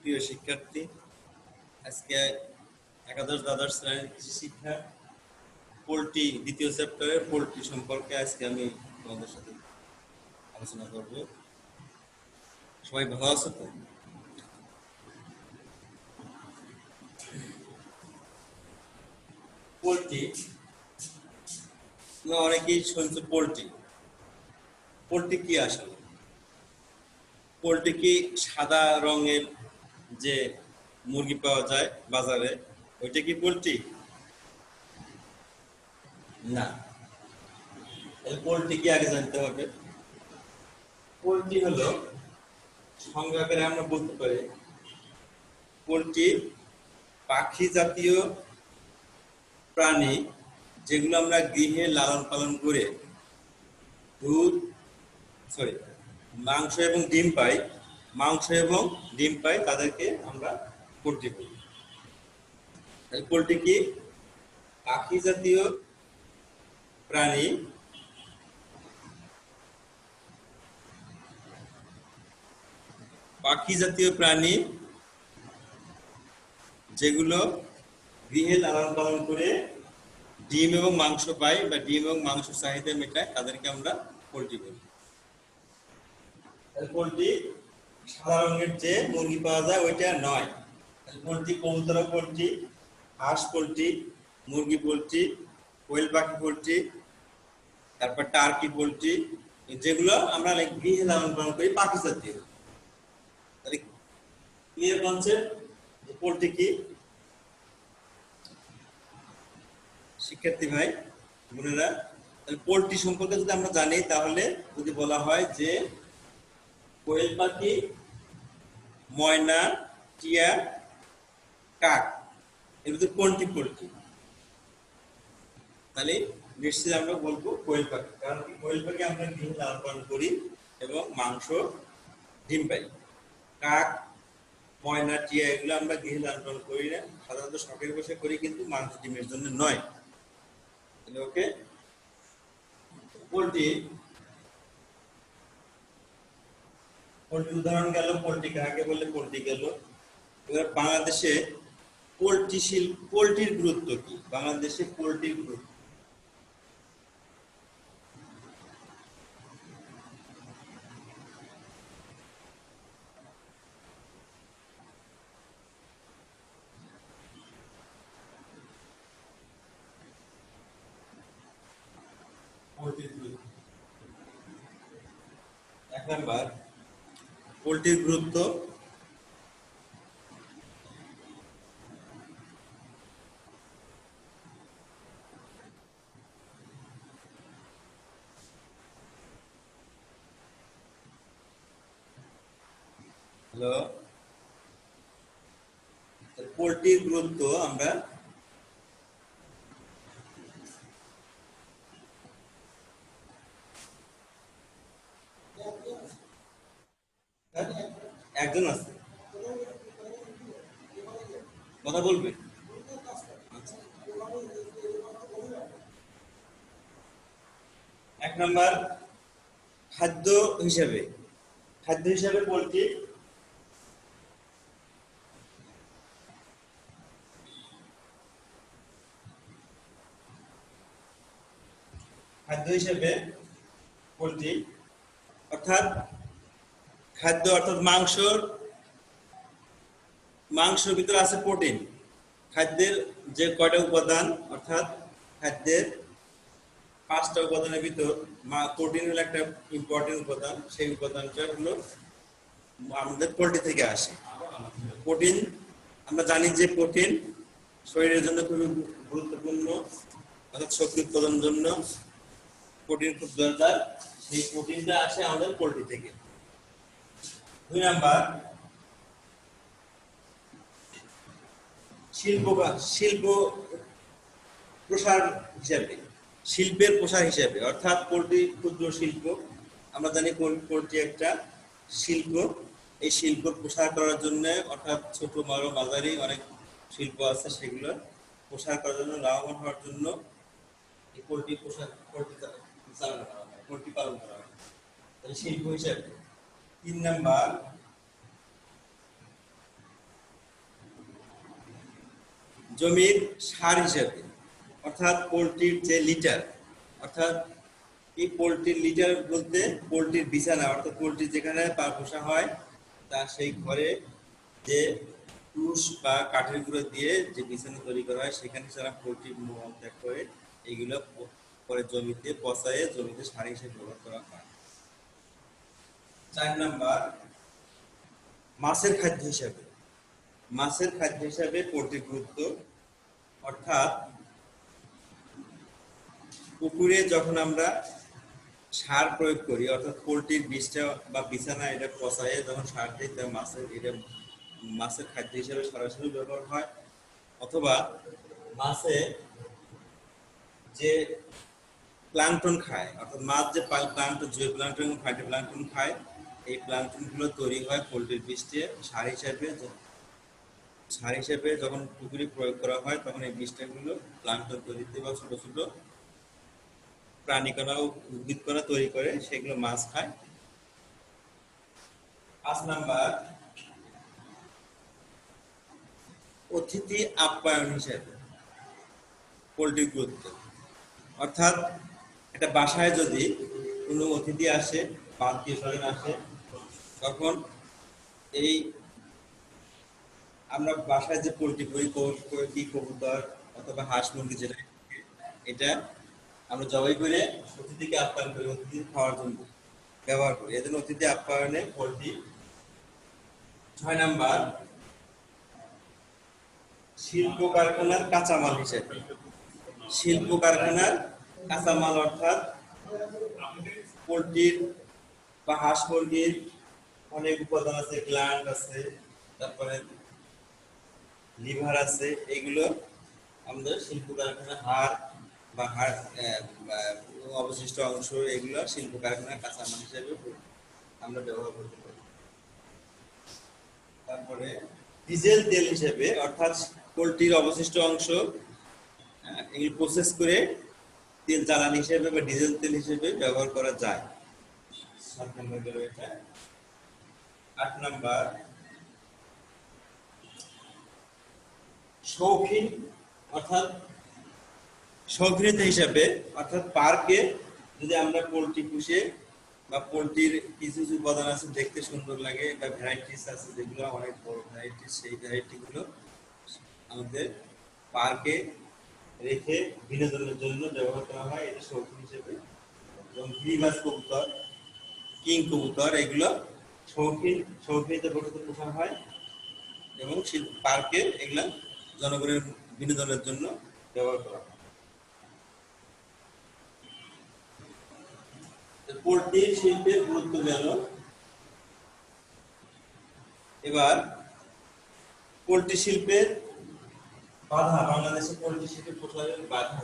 প্রিয় শিক্ষার্থী, আজকে একাদশ দ্বাদশ শ্রেণীর কৃষি শিক্ষা পোল্ট্রি দ্বিতীয় চ্যাপ্টারের পোল্ট্রি সম্পর্কে আজকে আমি তোমাদের সাথে আলোচনা করব। সবাই ভালো আছো তো? পোল্ট্রি অনেকেই শুনছো পোল্ট্রি। পোল্ট্রি কি আসলে? পোল্ট্রি কি সাদা রঙের যে মুরগি পাওয়া যায় বাজারে, ওইটা কি পোল্ট্রি? না। পোল্ট্রি কি আগে জানতে হবে। পোল্ট্রি হলো, সংজ্ঞা করে আমরা বলতে পারি, পোল্ট্রি পাখি জাতীয় প্রাণী যেগুলো আমরা গৃহে লালন পালন করে দুধ মাংস এবং ডিম পাই, তাদেরকে আমরা পোল্ট্রি বলি। পোল্ট্রি কি পাখি জাতীয় প্রাণী যেগুলো গৃহে লালন পালন করে ডিম এবং মাংস পাই বা ডিম এবং মাংস চাহিদা মেটায়, তাদেরকে আমরা পোল্ট্রি বলি। পোল্ট্রি সাদা রঙের যে মুরগি পাওয়া যায় ওইটা নয়। পোল্ট্রি কবুতর পোল্ট্রি, হাঁস পোল্ট্রি, মুরগি পোল্ট্রি, কোয়েল পাখি পোল্ট্রি, তারপর টার্কি পোল্ট্রি, যেগুলো আমরা গৃহে লালন পালন করি পাখি জাতীয়। ক্লিয়ার কনসেপ্ট পোল্ট্রি কি? শিক্ষার্থী ভাই বোনেরা, পোল্ট্রি সম্পর্কে যদি আমরা জানি, তাহলে যদি বলা হয় যে কোয়েল পাখি, ময়না, টিয়া, কাক, এর ভিতরে কোনটি পোল্ট্রি? তাহলে নিশ্চয়ই আমরা বলবো কোয়েল পাখি। কারণ কি, কোয়েল পাখি আমরা গৃহে লালন পালন করি এবং মাংস ডিম পাই। কাক, ময়না, টিয়া এগুলো আমরা গৃহে লালন পালন করি না, সাধারণত শখের বসে করি, কিন্তু মাংস ডিমের জন্য নয়। ওকে। পোল্ট্রি উদাহরণ গেল, পোল্ট্রি কাকে বলে পোল্ট্রি গেল। এবার বাংলাদেশে পোল্ট্রির গুরুত্ব কি? বাংলাদেশে পোল্ট্রির গুরুত্ব এক নাম্বার, পোল্ট্রির গুরুত্ব হলো, পোল্ট্রির গুরুত্ব আমরা একজন আছে কথা বলবে। এক নাম্বার, খাদ্য হিসাবে পোল্ট্রি অর্থাৎ মাংসের ভিতরে আছে প্রোটিন। খাদ্যের যে কয়টা উপাদান, অর্থাৎ খাদ্যের পাঁচটা উপাদানের ভিতর প্রোটিন হলো একটা ইম্পর্টেন্ট উপাদান। সেই উপাদানটা হলো আমাদের পোল্ট্রি থেকে আসে। প্রোটিন, আমরা জানি যে প্রোটিন শরীরের জন্য খুবই গুরুত্বপূর্ণ, অর্থাৎ শক্তি উৎপাদনের জন্য প্রোটিন খুব দরকার। সেই প্রোটিনটা আসে আমাদের পোল্ট্রি থেকে। 2 নাম্বার, শিল্প প্রসার হিসাবে, শিল্পের প্রসার হিসাবে, অর্থাৎ পোল্ট্রি ক্ষুদ্র শিল্প। আমরা জানি পোল্ট্রি একটা শিল্প। এই শিল্প প্রসার করার জন্য, অর্থাৎ ছোট বড় মাঝারি অনেক শিল্প আছে, সেগুলো প্রসার করার জন্য, লাভবান হওয়ার জন্য এই পোল্ট্রি চালানো করা হয়, পোল্ট্রি পালন করা হয় শিল্প হিসাবে। 3 নাম্বার, জমির সার হিসাবে, অর্থাৎ পোল্ট্রির যে লিটার, অর্থাৎ এই পোল্ট্রির লিটার বলতে পোল্ট্রির বিছানা, অর্থাৎ পোল্ট্রি যেখানে পোষা হয় তা সেই ঘরে যে তুষ বা কাঠের গুঁড়ো দিয়ে যে বিছানা তৈরি করা হয়, সেখানে যারা পোল্ট্রি মল ত্যাগ করে, এগুলো পরে জমিতে পচায়ে জমিতে সার হিসেবে ব্যবহার করা হয়। 4 নাম্বার, মাছের খাদ্য হিসাবে, মাছের খাদ্য হিসাবে পোল্ট্রির গুরুত্ব, অর্থাৎ পুকুরে যখন আমরা সার প্রয়োগ করি, অর্থাৎ পোল্ট্রির বীজটা বা বিছানা এটা পচায়ে যখন সার দিই, তা মাছের খাদ্য হিসেবে সরাসরি ব্যবহার হয়। অথবা মাছে যে প্লাঙ্কটন খায়, অর্থাৎ মাছ যে প্লাঙ্কটন, যে প্লাঙ্কটন ফাইটো প্লাঙ্কটন খায়, এই প্লাঙ্কটন গুলো তৈরি হয় পোল্ট্রির বীজতে সার হিসেবে যখন পুকুরে প্রয়োগ করা হয়, তখন এই বীজটাগুলো প্লাঙ্কটন তৈরিতে বা ছোট ছোট প্রাণীকণা ও উদ্ভিদকণা তৈরি করে, সেগুলো মাছ খায়। 5 নাম্বার, অতিথি আপ্যায়ন হিসেবে পোল্ট্রির গুরুত্ব, অর্থাৎ একটা বাসায় যদি কোনো অতিথি আসে বা আত্মীয়স্বজন আসে, তখন এই আমরা বাসায় যে পোল্ট্রি করি, কবুতর অথবা হাঁস মুরগি, যেটা এটা আমরা জবাই করে অতিথিকে আপ্যায়ন করি, অতিথি খাওয়ার জন্য ব্যবহার করি, এজন্য অতিথি আপ্যায়নে পোল্ট্রি। 6 নাম্বার, শিল্প কারখানার কাঁচামাল হিসেবে, শিল্প কারখানার কাঁচামাল, অর্থাৎ পোল্ট্রির বা হাঁস মুরগির অনেক উপাদান আছে, গ্ল্যান্ড আছে, তারপরে লিভার আছে, এগুলো আমাদের শিল্প কারখানার হাড় বা অবশিষ্ট অংশ, এগুলো শিল্প কারখানার কাঁচামাল হিসেবে আমরা ব্যবহার করতে পারি। তারপরে ডিজেল তেল হিসেবে, অর্থাৎ পোল্ট্রির অবশিষ্ট অংশ এগুলো প্রসেস করে তেল জ্বালানি হিসেবে বা ডিজেল তেল হিসেবে ব্যবহার করা যায়। 7 নম্বর গেল এটা। 8 নাম্বার, শৌখিন, অর্থাৎ শৌখিনতা হিসাবে, অর্থাৎ পার্কে যদি আমরা পোল্ট্রি পুষে বা পোল্ট্রির কিছু কিছু উপাদান আছে দেখতে সুন্দর লাগে, বা ভ্যারাইটিস আছে যেগুলো অনেক বড় ভ্যারাইটিস, সেই ভ্যারাইটিগুলো আমাদের পার্কে রেখে বিনোদনের জন্য ব্যবহার করা হয়, এটা শৌখিন হিসেবে। এবং গ্রিবাস কবুতর, কিং কবুতর, এগুলো শৌখিনতা বসত পোষা হয় এবং পার্কে এগুলা জনগণের বিনোদনের জন্য ব্যবহার করা হয়। পোল্ট্রি শিল্পের গুরুত্ব গেল। এবার পোল্ট্রি শিল্পের বাধা, বাংলাদেশে পোল্ট্রি শিল্পের প্রসারের বাধা।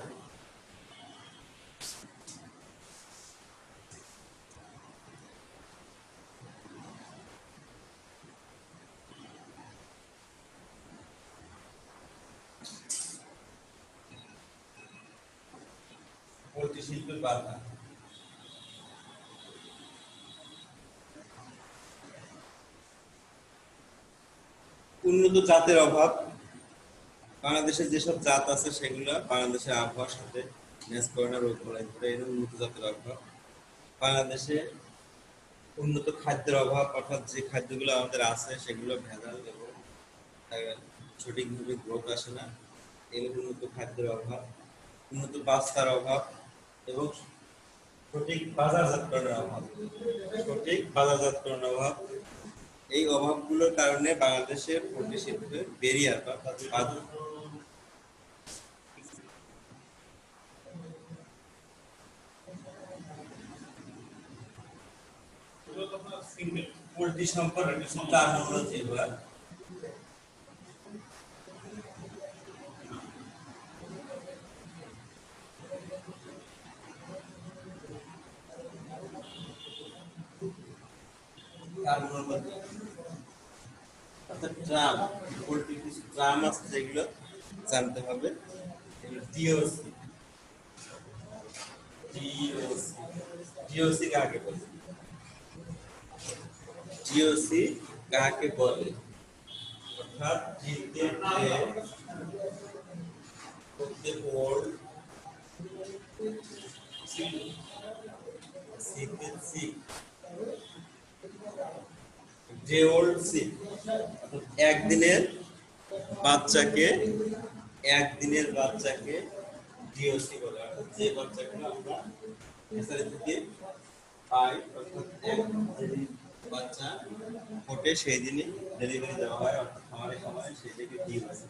পোল্ট্রি শিল্পের বাধা, উন্নত জাতের অভাব। বাংলাদেশে যেসব জাত আছে সেগুলো বাংলাদেশের আবহাওয়ার সাথে ম্যাচ করে না, রোগ বলাই ধরে, এর উন্নত জাতের অভাব। বাংলাদেশে উন্নত খাদ্যের অভাব, অর্থাৎ যে খাদ্যগুলো আমাদের আছে সেগুলো ভেজাল এবং সঠিকভাবে গ্রোথ আসে না, এর উন্নত খাদ্যের অভাব। উন্নত বাস্তার অভাব, এবং সঠিক বাজারজাতকরণের অভাব। সঠিক বাজারজাতকরণের অভাব, এই অভাবগুলোর কারণে বাংলাদেশের পোল্ট্রি শিল্পের ব্যারিয়ার বা পোল্ট্রি সম্পর্কে টার্মিনোলজি এগুলা টার্মিনোলজি অর্থাৎ ট্রাম, পোল্ট্রি কিছু ট্রাম আছে যেগুলো জানতে হবে। ডিওসি, ডিওসি, ডিওসি কাকে বলে? ডিওসি কাকে বলে? অর্থাৎ জিতে করতে old CPC day old she, একদিনের বাচ্চাকে, একদিনের বাচ্চাকে ডিওসি বলে। অর্থাৎ যে বাচ্চাগুলো আমরা নেসারি থেকে পাই, অর্থাৎ একদিন বাচ্চা ফোটে সেই দিনই ডেলিভারি দেওয়া হয়, অর্থাৎ খামারে খামারে সেটাকে ডিওসি।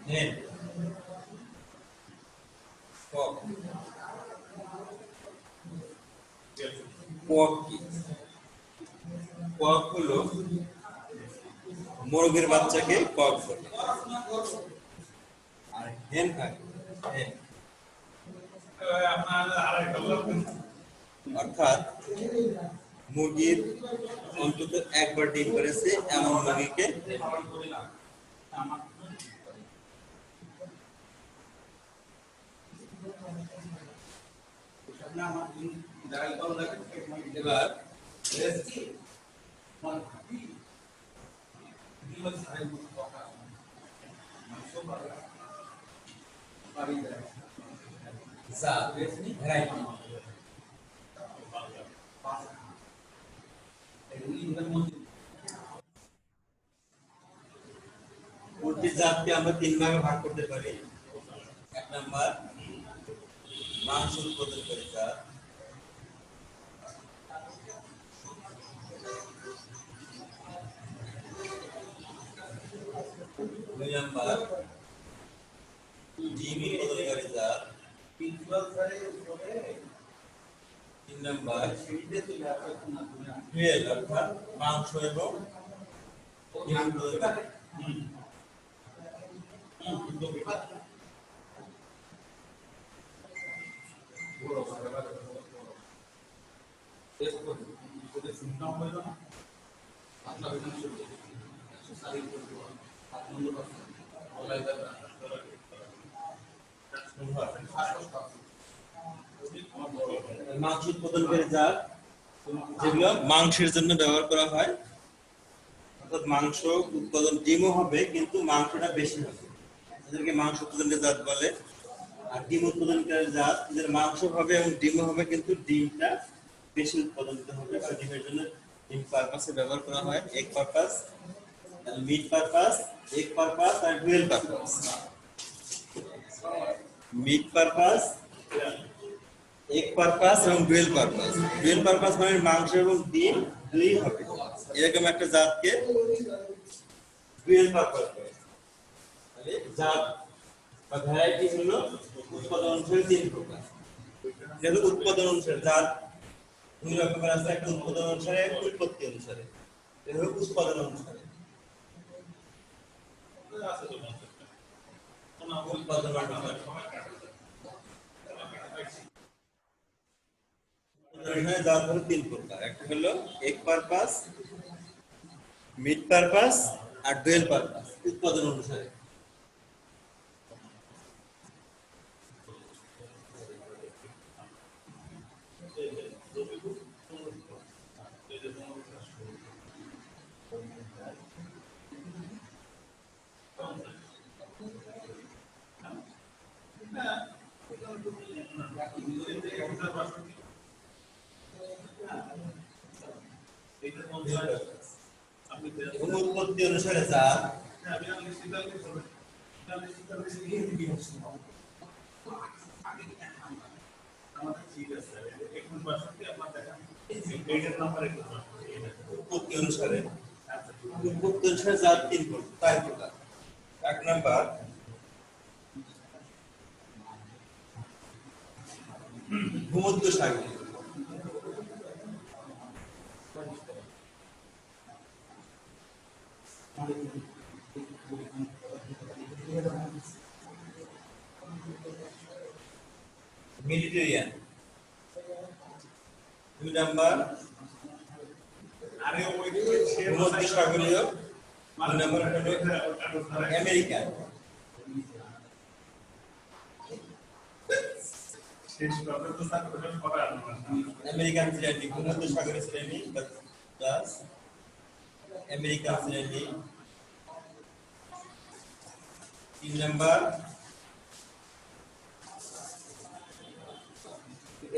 hen, cock, cock কি? cock হলো মুরগির বাচ্চাকে কক বলে। আর hen কাকে? hen অর্থাৎ মুরগির অন্তত একবার ডিম করেছে এমন মুরগিকে এবার পোল্ট্রির জাতকে আমরা তিন ভাগে ভাগ করতে পারি। এক নাম্বার মাংস উৎপাদনকারী জাত, দুই নাম্বার ডিম উৎপাদনকারী জাত, তিন নাম্বার ডুয়েল অর্থাৎ মাংস এবং ডিম উৎপাদনকারী। মাংস উৎপাদনকারী জাত যেগুলো মাংসের জন্য ব্যবহার করা হয়, অর্থাৎ মাংস উৎপাদন, ডিমও হবে কিন্তু মাংসটা বেশি হবে, এদেরকে মাংস উৎপাদনকারী জাত বলে। আর ডিম উৎপাদনকারী জাত এদের মাংস হবে এবং ডিমও হবে কিন্তু ডিমটা বেশি উৎপাদন হবে, বা ডিমের জন্য ডিম পারপাসে ব্যবহার করা হয়, egg purpose, meat purpose, egg purpose আর dual purpose. Meat purpose, egg purpose এবং ডুয়েল পারপাস। ডুয়েল পারপাস মানে মাংস এবং ডিম দুই হবে, এরকম একটা জাতকে ডুয়েল পারপাস বলে। তাহলে জাত বা ভ্যারাইটি হলো উৎপাদন অনুসারে তিন প্রকার। যেহেতু উৎপাদন অনুসারে জাত দুই রকমের আছে, একটা উৎপাদন অনুসারে, একটা উৎপত্তি অনুসারে। এটা হলো উৎপাদন অনুসারে। উৎপাদন অনুসারে জাত হলো তিন প্রকার, একটা হলো এগ পারপাস, মিট পারপাস আর ডুয়েল পারপাস উৎপাদন অনুসারে। এবং উৎপত্তি অনুসারে জাত উৎপত্তি অনুসারে জাত 4 প্রকার। 1 নাম্বার ভূমধ্যসাগরীয়। মেডিটেরিয়ান। 2 নাম্বার ভূমধ্যসাগরীয়। 3 নাম্বার হলো আমেরিকান। আমেরিকান শ্রেণী, ভূমধ্যসাগরীয় শ্রেণী প্লাস আমেরিকান শ্রেণী। 3 নাম্বার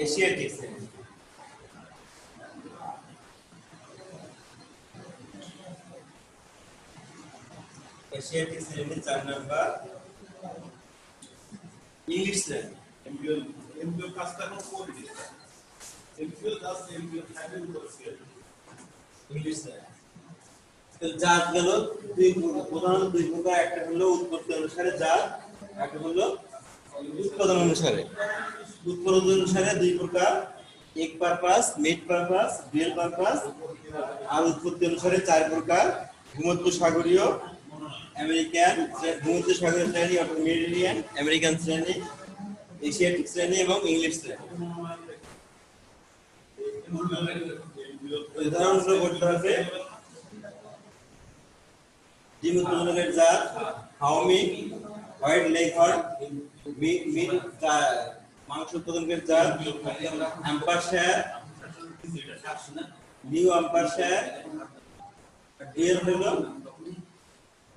এশিয়াটিক শ্রেণী। এশিয়াটিক শ্রেণী। 4 নাম্বার ইংলিশ শ্রেণী। এমবিও কাজটা এখন করে দিচ্ছে। এমবিও জাস্ট এমবিও ফাইনাল করছে। ইংলিশ শ্রেণী। তো জাত গেল প্রধানত 2 প্রকার। একটা হলো উৎপত্তি অনুসারে জাত, একটা হলো উৎপাদন অনুসারে। উৎপাদন অনুসারে 2 প্রকার, egg purpose, meat purpose, dual purpose. আর উৎপত্তি অনুসারে 4 প্রকার, ভূমধ্যসাগরীয়, আমেরিকান, ভূমধ্যসাগরীয় শ্রেণী অর্থাৎ মেডিটেরিয়ান, আমেরিকান শ্রেণী, এশিয়াটিক শ্রেণী এবং ইংলিশ শ্রেণী। উদাহরণগুলো বলতে হবে। ডিম উৎপাদনের জাত হাউমি, হোয়াইট লেগহর্ন। মিট মাংস উৎপাদনের জাত হ্যাম্পারশায়ার, নিউ হ্যাম্পারশায়ার। ডুয়াল হলো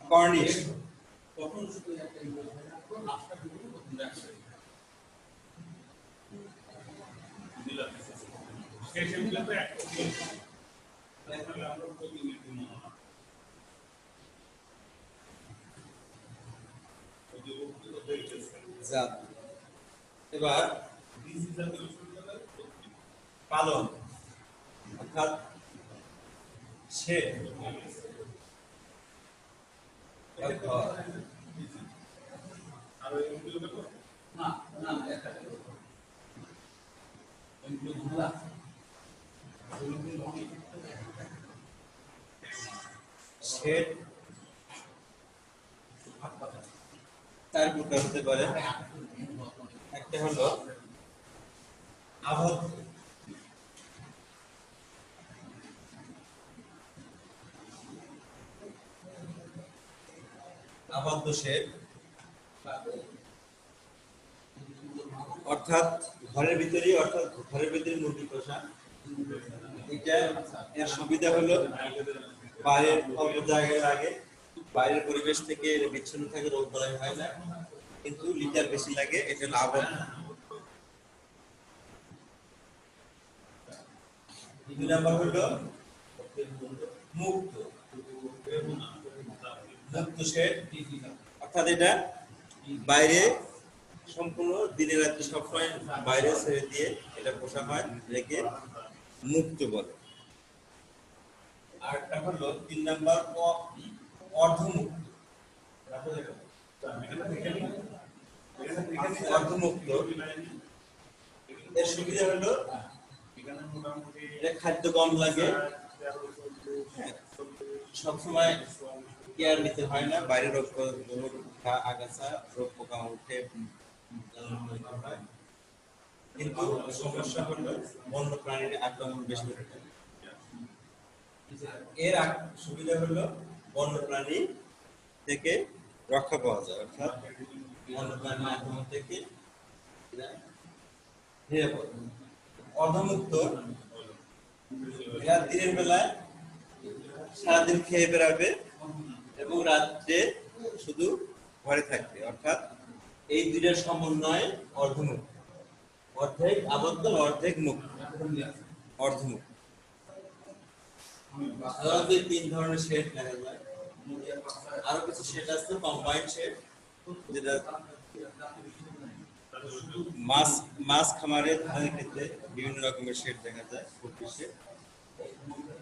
কর্নিশ। এবার পালন অর্থাৎ শেড শেড 4 প্রকার হতে পারে। একটা হলো আবদ্ধ। আবদ্ধ শেড অর্থাৎ ঘরের ভিতরে মুরগি পোষা। এটা এর সুবিধা হলো বাইরের অল্প জায়গায় লাগে, বাইরের পরিবেশ থেকে বিচ্ছিন্ন থাকে, রোগ বালাই হয় না, কিন্তু লিটার বেশি লাগে। এটা হলো আবদ্ধ। 2 নাম্বার হলো মুক্ত। মুক্ত শেড অর্থাৎ এটা বাইরে সম্পূর্ণ দিনে রাতে সবসময় বাইরে ছেড়ে দিয়ে এটা পোষা হয়, রেখে মুক্ত বলে। আর একটা হলো 3 নাম্বার অর্ধমুক্ত। অর্ধমুক্ত এর সুবিধা হলো এটা খাদ্য কম লাগে, সবসময় কেয়ার নিতে হয় না, বাইরে রোগ আগাছা রোগ পোকা উঠে। কিন্তু সমস্যা হলো বন্য প্রাণীর আক্রমণ বেশি হতে থাকে। এর সুবিধা হলো বন্য প্রাণী থেকে রক্ষা পাওয়া যায়, অর্থাৎ বন্য প্রাণীর আক্রমণ থেকে নিরাপদ। অর্ধমুক্ত এরা দিনের বেলায় সারাদিন খেয়ে বেড়াবে এবং রাত্রে শুধু ঘরে থাকবে, অর্থাৎ এই দুইটার সমন্বয়ে অর্ধমুক্ত। অর্ধেক আবদ্ধ, অর্ধেক মুক্ত, অর্ধমুক্ত। সাধারণত এই 3 ধরনের শেড দেখা যায়। আরো কিছু শেড আছে, কম্বাইন্ড শেড, যেটা মাছ মাছ খামারের ধানের ক্ষেত্রে বিভিন্ন রকমের শেড দেখা যায়। শেড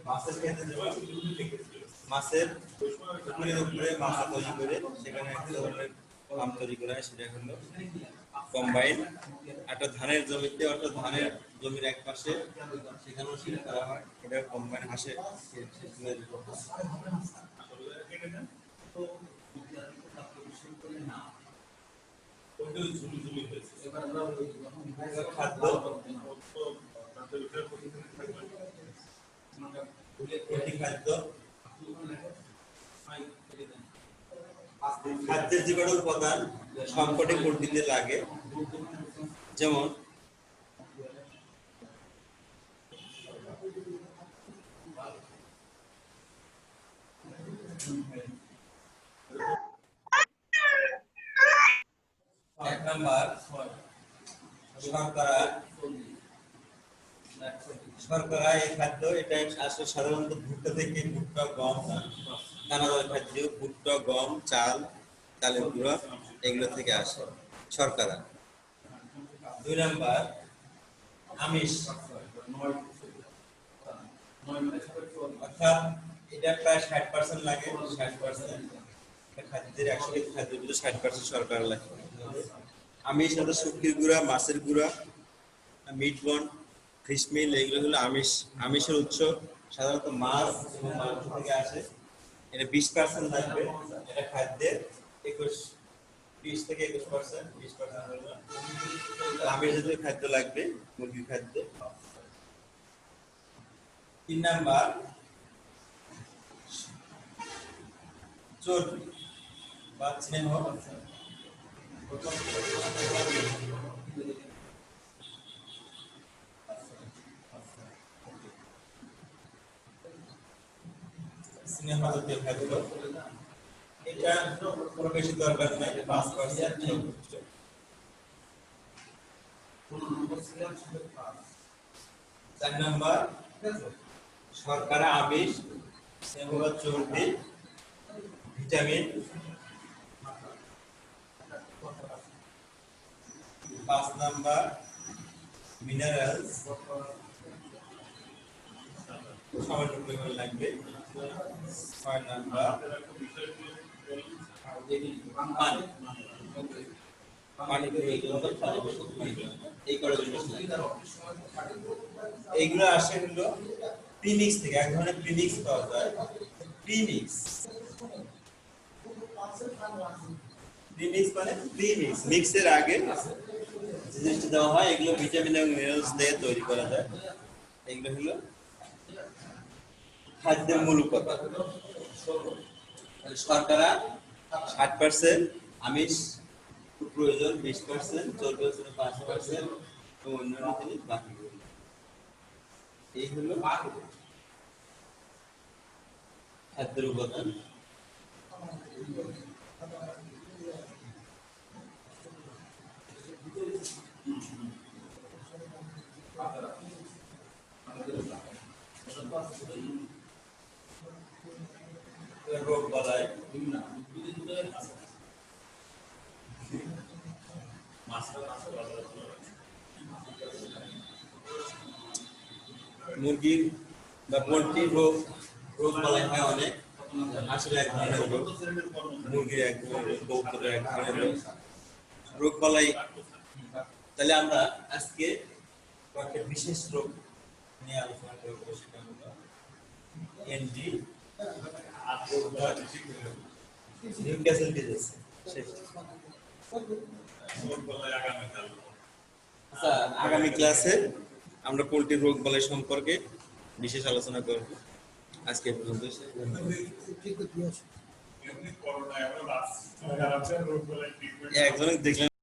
মাছের ক্ষেত্রে যেমন মাছের পুকুরের উপরে মাছা তৈরি করে সেখানে এক ধরনের ফার্ম তৈরি করা হয়, সেটা হলো কম্বাইন। একটা ধানের জমিতে, অর্থাৎ ধানের জমির এক পাশে সেখানেও শেড করা হয়, এটা কম্বাইন হাঁসের খাদ্য খাদ্য খাদ্যের যে কটা উপাদান সবকটি পোল্ট্রিতে লাগে, যেমন এক নাম্বার শর্করা। শর্করা এই খাদ্য, এটা আসলে সাধারণত ভুট্টা থেকে, ভুট্টা, গম, দানাদার খাদ্য, ভুট্টা, গম, চাল, চালের গুঁড়া, এগুলো থেকে আসে শর্করা। 2 নাম্বার আমিষ, অর্থাৎ এটা প্রায় 60% লাগে। 60% খাদ্যের 100 কেজি খাদ্যের ভিতরে 60% শর্করা লাগে। আমিষ সাথে শুটকির গুঁড়া, মাছের গুঁড়া, মিট বন, ফিশ মিল, এগুলো হলো আমিষ। আমিষের উৎস সাধারণত মাছ এবং মাংস থেকে আসে। এটা 20% লাগবে। এটা খাদ্যের 20 থেকে 21%, 20% হলো আমিষ জাতীয় খাদ্য লাগবে, মুরগির খাদ্য। 3 নাম্বার চর্বি বা স্নেহ। স্নেহ জাতীয় খাদ্য, এটা কোনো বেশি দরকার নাই, 5%। 4 নাম্বার শর্করা, আমিষ, স্নেহ বা চর্বি, ভিটামিন। 5 নাম্বার মিনারেলস, সামান্য পরিমাণ লাগবে। 6 নাম্বার পানি, পানি এই কটা জিনিস লাগবে। এইগুলো আসে হলো প্রিমিক্স থেকে, এক ধরনের প্রিমিক্স পাওয়া যায়। প্রিমিক্স, প্রিমিক্স মানে প্রিমিক্স, মিক্সের আগে যে জিনিসটা দেওয়া হয়, এগুলো ভিটামিন এবং মিনারেলস দিয়ে তৈরি করা যায়। এগুলো হলো খাদ্যের মূল উপাদান। শর্করা 60%, আমিষ প্রয়োজন 20%, চর্বি 5% এবং অন্যান্য জিনিস বাকি। এই হলো খাদ্যের উপাদান। রোগ বালাই, মুরগির বা পোল্ট্রির রোগ বালাই হয় অনেক। আসলে এক ধরনের রোগ, মুরগির এক ধরনের, কবুতরের এক ধরনের রোগ বালাই। তাহলে আমরা আজকে কয়েকটা বিশেষ রোগ নিয়ে আলোচনা করব, সেটা হলো এনডি, নিউক্যাসল ডিজিজ। আচ্ছা, আগামী ক্লাসে আমরা পোল্ট্রির রোগ বালাই সম্পর্কে বিশেষ আলোচনা করব। আজকে পর্যন্ত একজনে দেখলেন